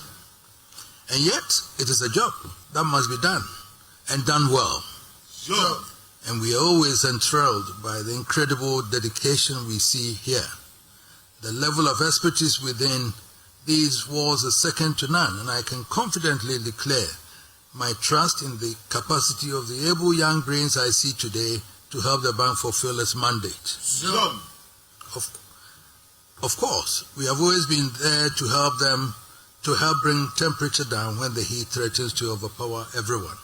And yet, it is a job that must be done, and done well. Sure. And we are always enthralled by the incredible dedication we see here. The level of expertise within these walls is second to none, and I can confidently declare my trust in the capacity of the able young brains I see today to help the bank fulfill its mandate. Sure. Of course, we have always been there to help them, to help bring temperature down when the heat threatens to overpower everyone.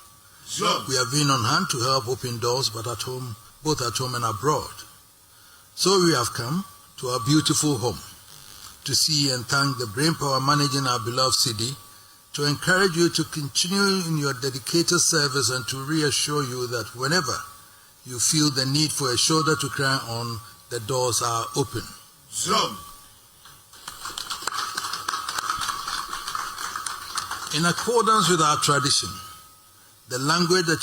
Sure. We have been on hand to help open doors, but at home, both at home and abroad. So we have come to our beautiful home to see and thank the brainpower managing our beloved city, to encourage you to continue in your dedicated service and to reassure you that whenever you feel the need for a shoulder to cry on, the doors are open. Sure. In accordance with our tradition, the language the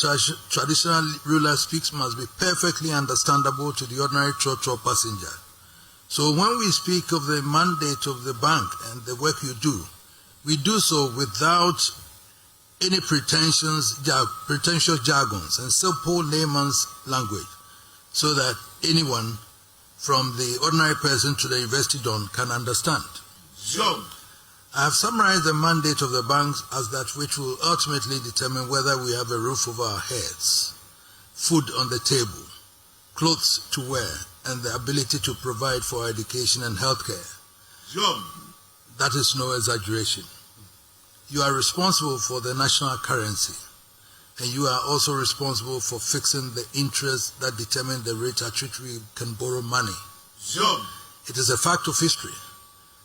traditional ruler speaks must be perfectly understandable to the ordinary trotro passenger. So when we speak of the mandate of the bank and the work you do, we do so without any pretentious jargons and simple layman's language, so that anyone from the ordinary person to the invested on can understand. Sure. I have summarized the mandate of the banks as that which will ultimately determine whether we have a roof over our heads, food on the table, clothes to wear, and the ability to provide for our education and healthcare. Sure. That is no exaggeration. You are responsible for the national currency, and you are also responsible for fixing the interests that determine the rate at which we can borrow money. Sure. It is a fact of history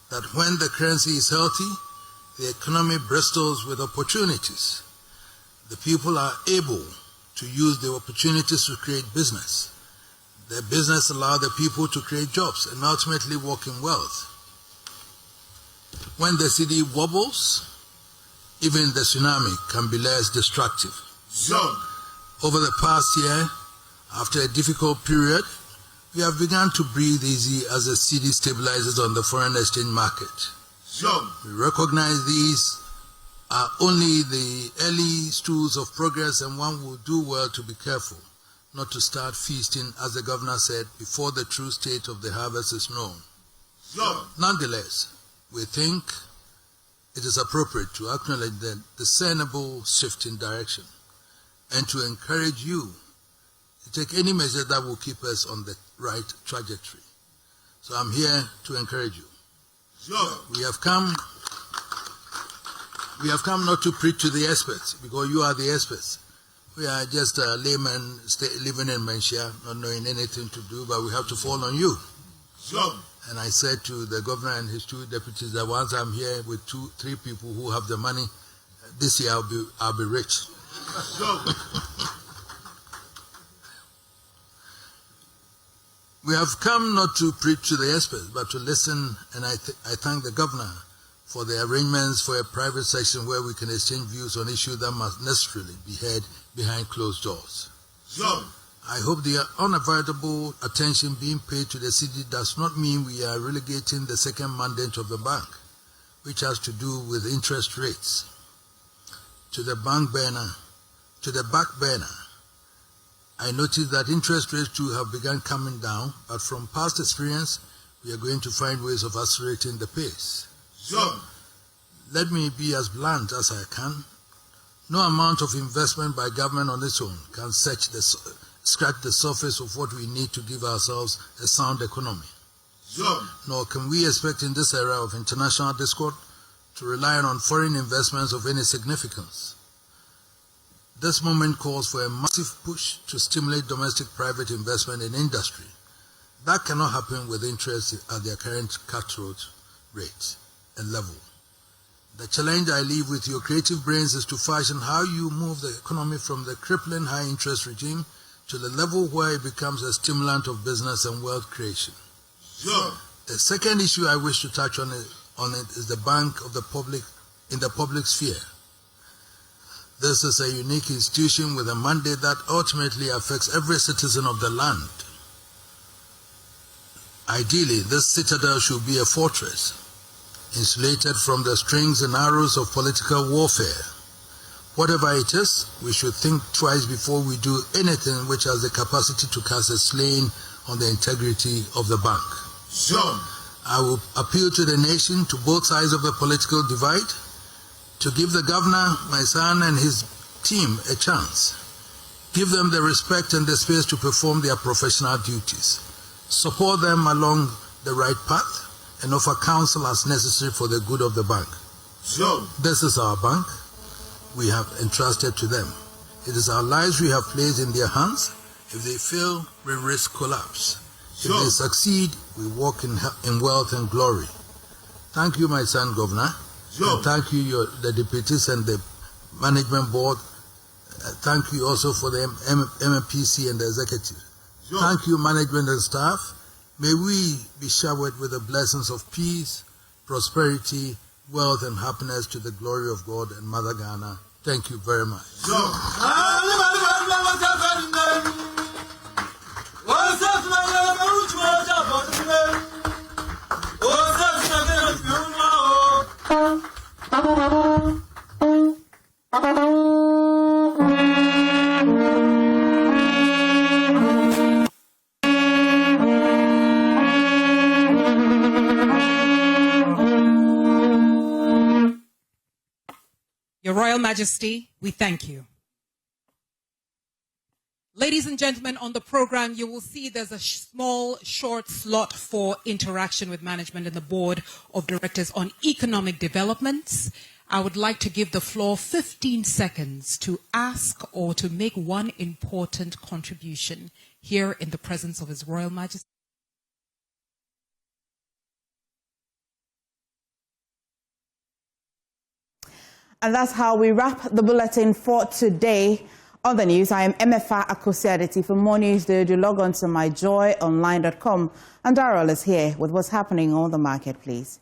that when the currency is healthy, the economy bristles with opportunities. The people are able to use the opportunities to create business. The business allows the people to create jobs and ultimately work in wealth. When the city wobbles, even the tsunami can be less destructive. Over the past year, after a difficult period, we have begun to breathe easy as the cedi stabilizes on the foreign exchange market. We recognize these are only the early stools of progress, and one will do well to be careful not to start feasting, as the governor said, before the true state of the harvest is known. Nonetheless, we think it is appropriate to acknowledge the discernible shift in direction and to encourage you to take any measure that will keep us on the right trajectory. So I'm here to encourage you. We have come not to preach to the experts, because you are the experts. We are just laymen living in Manchia, not knowing anything to do, but we have to fall on you. And I said to the governor and his two deputies that once I'm here with 2-3 people who have the money, this year I'll be rich. We have come not to preach to the experts, but to listen, and I thank the governor for the arrangements for a private session where we can exchange views on issues that must necessarily be heard behind closed doors. I hope the unavoidable attention being paid to the cedi does not mean we are relegating the second mandate of the bank, which has to do with interest rates, to the back burner. I noticed that interest rates too have begun coming down, but from past experience, we are going to find ways of accelerating the pace. Let me be as blunt as I can. No amount of investment by government on its own can scratch the surface of what we need to give ourselves a sound economy. Nor can we expect in this era of international discord to rely on foreign investments of any significance. This moment calls for a massive push to stimulate domestic private investment in industry. That cannot happen with interest at their current cutthroat rate and level. The challenge I leave with your creative brains is to fashion how you move the economy from the crippling high interest regime to the level where it becomes a stimulant of business and wealth creation. The second issue I wish to touch on is the bank of the public in the public sphere. This is a unique institution with a mandate that ultimately affects every citizen of the land. Ideally, this citadel should be a fortress, insulated from the strings and arrows of political warfare. Whatever it is, we should think twice before we do anything which has the capacity to cast a stain on the integrity of the bank. I will appeal to the nation, to both sides of the political divide, to give the governor, my son, and his team a chance. Give them the respect and the space to perform their professional duties. Support them along the right path and offer counsel as necessary for the good of the bank. This is our bank we have entrusted to them. It is our lives we have placed in their hands. If they fail, we risk collapse. If they succeed, we walk in wealth and glory. Thank you, my son, Governor. And thank you, the deputies and the management board. Thank you also for the MPC and the executive. Thank you, management and staff. May we be showered with the blessings of peace, prosperity, wealth, and happiness to the glory of God and Mother Ghana. Thank you very much. Your Royal Majesty, we thank you. Ladies and gentlemen, on the program, you will see there's a small, short slot for interaction with management and the board of directors on economic developments. I would like to give the floor 15 seconds to ask or to make one important contribution here in the presence of His Royal Majesty. And that's how we wrap the bulletin for today. On the news, I am MFA Akosiaditi. For more news, do log on to myjoyonline.com. And Darrell is here with what's happening on the market, please.